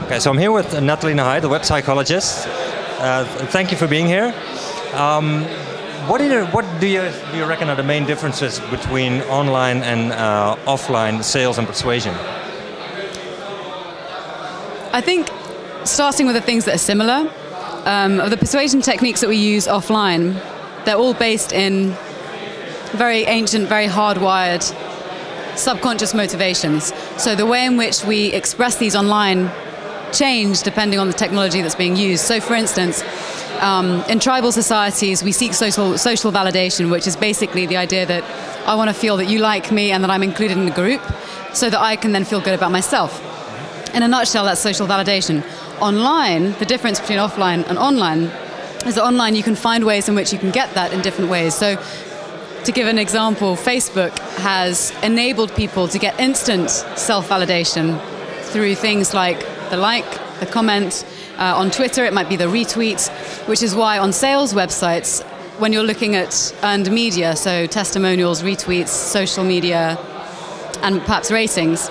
Okay, so I'm here with Nathalie Nahai, the web psychologist. Thank you for being here. What do you reckon are the main differences between online and offline sales and persuasion? I think starting with the things that are similar, of the persuasion techniques that we use offline, they're all based in very ancient, very hardwired subconscious motivations. So the way in which we express these online change depending on the technology that's being used. So for instance, in tribal societies, we seek social validation, which is basically the idea that I want to feel that you like me and that I'm included in the group so that I can then feel good about myself. In a nutshell, that's social validation. Online, the difference between offline and online is that online you can find ways in which you can get that in different ways. So to give an example, Facebook has enabled people to get instant self-validation through things like the like, the comment. On Twitter, it might be the retweet, which is why on sales websites, when you're looking at earned media, so testimonials, retweets, social media, and perhaps ratings,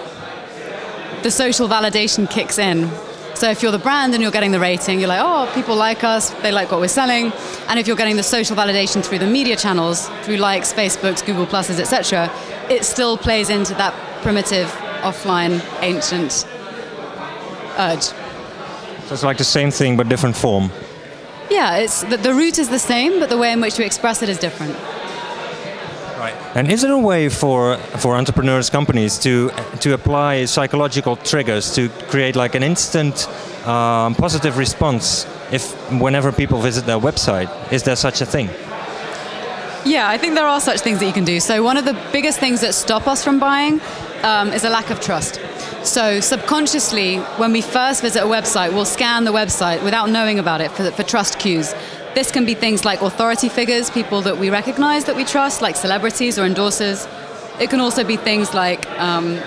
the social validation kicks in. So if you're the brand and you're getting the rating, you're like, oh, people like us, they like what we're selling. And if you're getting the social validation through the media channels, through likes, Facebooks, Google Pluses, etc., it still plays into that primitive, offline, ancient urge. So it's like the same thing but different form. Yeah, it's the root is the same, but the way in which we express it is different. Right. And is there a way for entrepreneurs, companies to apply psychological triggers to create like an instant positive response whenever people visit their website? Is there such a thing? Yeah, I think there are such things that you can do. So one of the biggest things that stop us from buying is a lack of trust. So subconsciously, when we first visit a website, we'll scan the website without knowing about it for trust cues. This can be things like authority figures, people that we recognize that we trust, like celebrities or endorsers. It can also be things like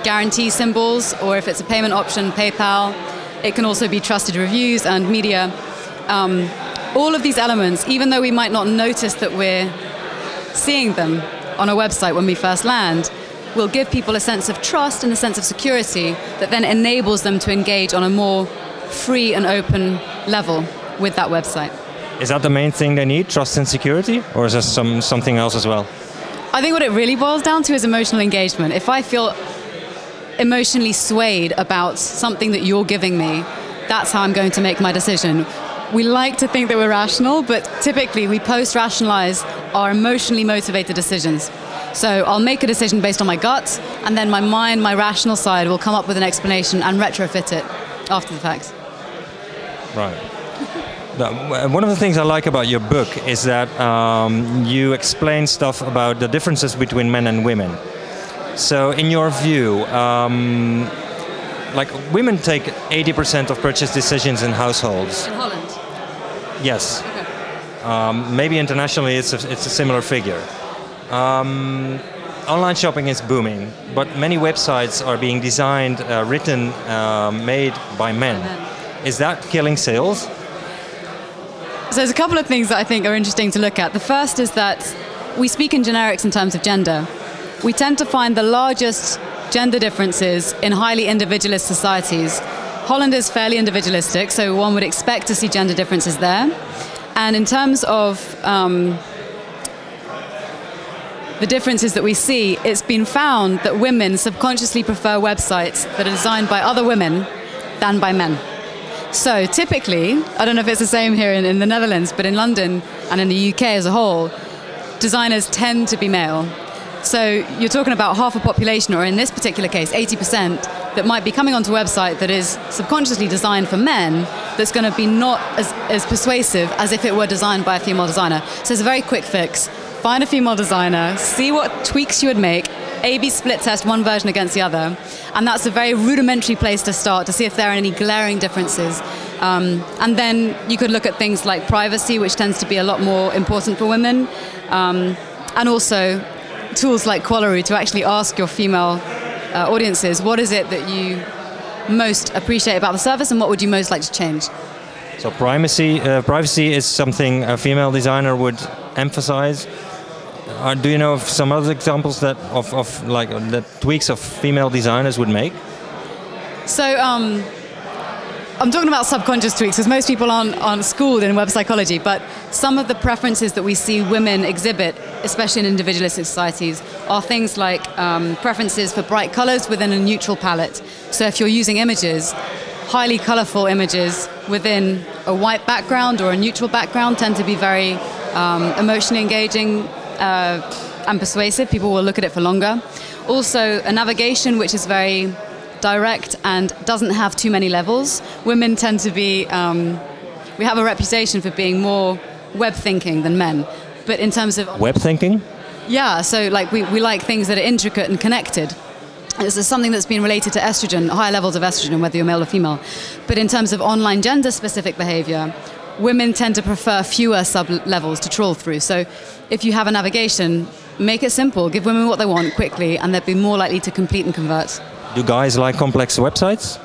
guarantee symbols, or if it's a payment option, PayPal. It can also be trusted reviews and media. All of these elements, even though we might not notice that we're seeing them on a website when we first land, will give people a sense of trust and a sense of security that then enables them to engage on a more free and open level with that website. Is that the main thing they need, trust and security? Or is there something else as well? I think what it really boils down to is emotional engagement. If I feel emotionally swayed about something that you're giving me, that's how I'm going to make my decision. We like to think that we're rational, but typically we post-rationalize our emotionally motivated decisions. So I'll make a decision based on my gut, and then my mind, my rational side, will come up with an explanation and retrofit it after the fact. Right. One of the things I like about your book is that you explain stuff about the differences between men and women. So in your view, like women take 80% of purchase decisions in households. In Holland? Yes. Okay. Maybe internationally it's a similar figure. Online shopping is booming, but many websites are being designed, written, made by men. Is that killing sales? So there's a couple of things that I think are interesting to look at. The first is that we speak in generics in terms of gender. We tend to find the largest gender differences in highly individualist societies. Holland is fairly individualistic, so one would expect to see gender differences there. And in terms of the differences that we see, it's been found that women subconsciously prefer websites that are designed by other women than by men. So typically, I don't know if it's the same here in the Netherlands, but in London and in the UK as a whole, designers tend to be male. So you're talking about half a population, or in this particular case, 80%, that might be coming onto a website that is subconsciously designed for men, that's going to be not as persuasive as if it were designed by a female designer. So it's a very quick fix. Find a female designer, see what tweaks you would make, A/B split test one version against the other, and that's a very rudimentary place to start to see if there are any glaring differences. And then you could look at things like privacy, which tends to be a lot more important for women, and also tools like Qualaroo to actually ask your female audiences, what is it that you most appreciate about the service and what would you most like to change? So privacy is something a female designer would emphasize. Do you know of some other examples that the tweaks of female designers would make? So I'm talking about subconscious tweaks because most people aren't schooled in web psychology, but some of the preferences that we see women exhibit, especially in individualistic societies, are things like preferences for bright colors within a neutral palette. So if you're using images, highly colorful images within a white background or a neutral background tend to be very emotionally engaging and persuasive. People will look at it for longer. Also, a navigation which is very direct and doesn't have too many levels. Women tend to be, we have a reputation for being more web thinking than men. But in terms of... Web thinking? Yeah, so like we like things that are intricate and connected. This is something that's been related to estrogen, higher levels of estrogen, whether you're male or female. But in terms of online gender-specific behavior, women tend to prefer fewer sub-levels to trawl through. So if you have a navigation, make it simple, give women what they want quickly, and they'd be more likely to complete and convert. Do guys like complex websites?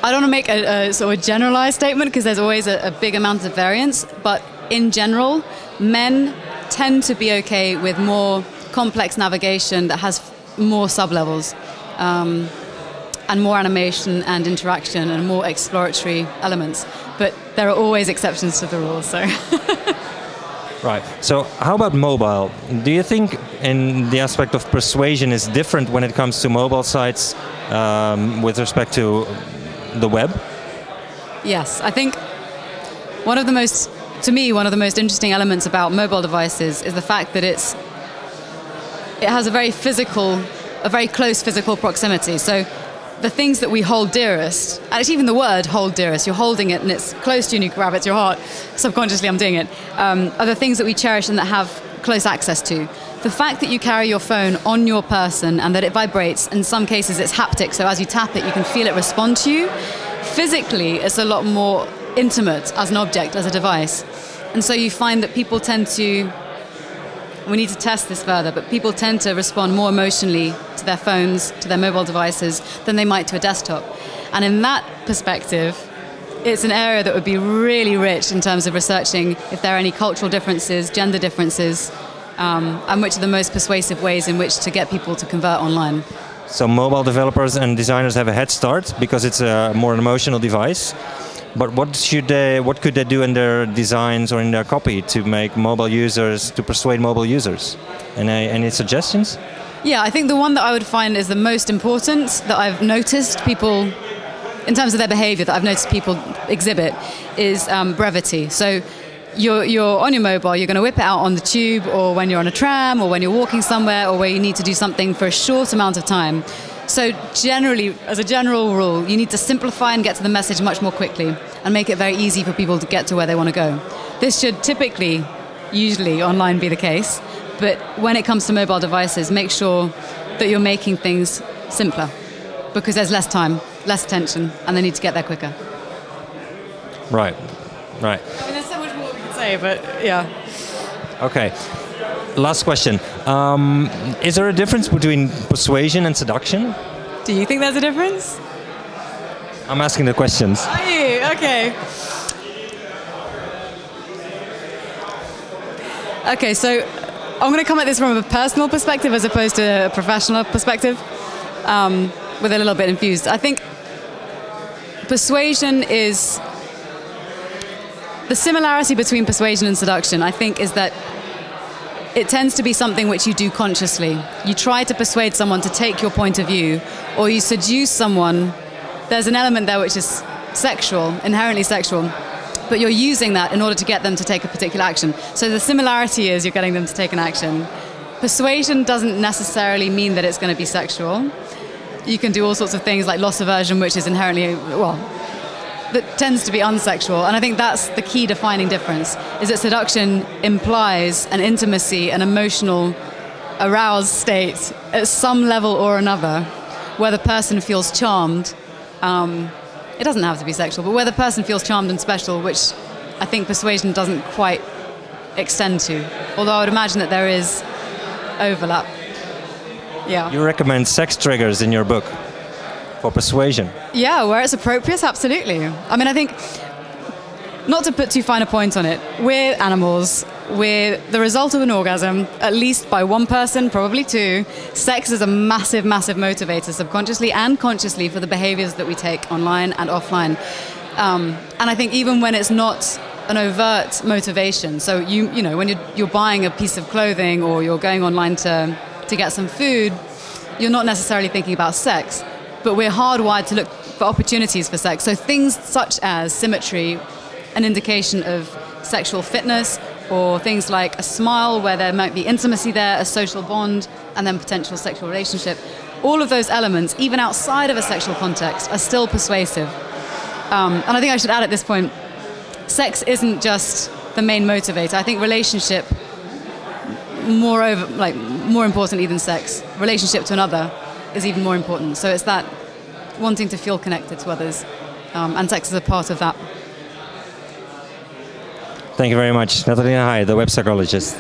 I don't want to make a sort of generalized statement because there's always a big amount of variance, but in general, men tend to be okay with more complex navigation that has more sub-levels and more animation and interaction and more exploratory elements. But there are always exceptions to the rule, so... Right. So how about mobile? Do you think in the aspect of persuasion is different when it comes to mobile sites with respect to the web? Yes. I think one of the most interesting elements about mobile devices is the fact that it has a very close physical proximity. So the things that we hold dearest, and it's even the word hold dearest, you're holding it and it's close to you and you can grab it to your heart, subconsciously I'm doing it, are the things that we cherish and that have close access to. The fact that you carry your phone on your person and that it vibrates, in some cases it's haptic, so as you tap it you can feel it respond to you, physically it's a lot more intimate as an object, as a device. And so you find that people tend to, we need to test this further, but people tend to respond more emotionally to their phones, to their mobile devices, than they might to a desktop. And in that perspective, it's an area that would be really rich in terms of researching if there are any cultural differences, gender differences, and which are the most persuasive ways in which to get people to convert online. So mobile developers and designers have a head start because it's a more emotional device. But what could they do in their designs or in their copy to persuade mobile users? Any suggestions? Yeah, I think the one that I would find is the most important that I've noticed people, in terms of their behavior, that I've noticed people exhibit is brevity. So you're on your mobile, you're going to whip it out on the tube or when you're on a tram or when you're walking somewhere or where you need to do something for a short amount of time. So generally, as a general rule, you need to simplify and get to the message much more quickly and make it very easy for people to get to where they want to go. This should usually online be the case, but when it comes to mobile devices, make sure that you're making things simpler because there's less time, less attention, and they need to get there quicker. Right. I mean, there's so much more we can say, but yeah. Okay. Last question. Is there a difference between persuasion and seduction? Do you think there's a difference? I'm asking the questions. Are you? Okay. Okay, so I'm going to come at this from a personal perspective as opposed to a professional perspective, with a little bit infused. I think persuasion is... The similarity between persuasion and seduction, I think, is that it tends to be something which you do consciously. You try to persuade someone to take your point of view, or you seduce someone. There's an element there which is sexual, inherently sexual, but you're using that in order to get them to take a particular action. So the similarity is you're getting them to take an action. Persuasion doesn't necessarily mean that it's going to be sexual. You can do all sorts of things like loss aversion, which is inherently, that tends to be unsexual. And I think that's the key defining difference, is that seduction implies an intimacy, an emotional aroused state at some level or another, where the person feels charmed. It doesn't have to be sexual, but where the person feels charmed and special, which I think persuasion doesn't quite extend to. Although I would imagine that there is overlap. Yeah. You recommend sex triggers in your book for persuasion? Yeah, where it's appropriate, absolutely. I mean, I think, not to put too fine a point on it, we're animals. We're the result of an orgasm, at least by one person, probably two. Sex is a massive, massive motivator, subconsciously and consciously, for the behaviors that we take online and offline. And I think even when it's not an overt motivation, so you know, when you're buying a piece of clothing or you're going online to get some food, you're not necessarily thinking about sex, but we're hardwired to look for opportunities for sex. So things such as symmetry, an indication of sexual fitness, or things like a smile where there might be intimacy there, a social bond, and then potential sexual relationship. All of those elements, even outside of a sexual context, are still persuasive. And I think I should add at this point, sex isn't just the main motivator. I think relationship, more importantly than sex, relationship to another is even more important. So it's that wanting to feel connected to others, and sex is a part of that. Thank you very much, Nathalie Nahai, the web psychologist.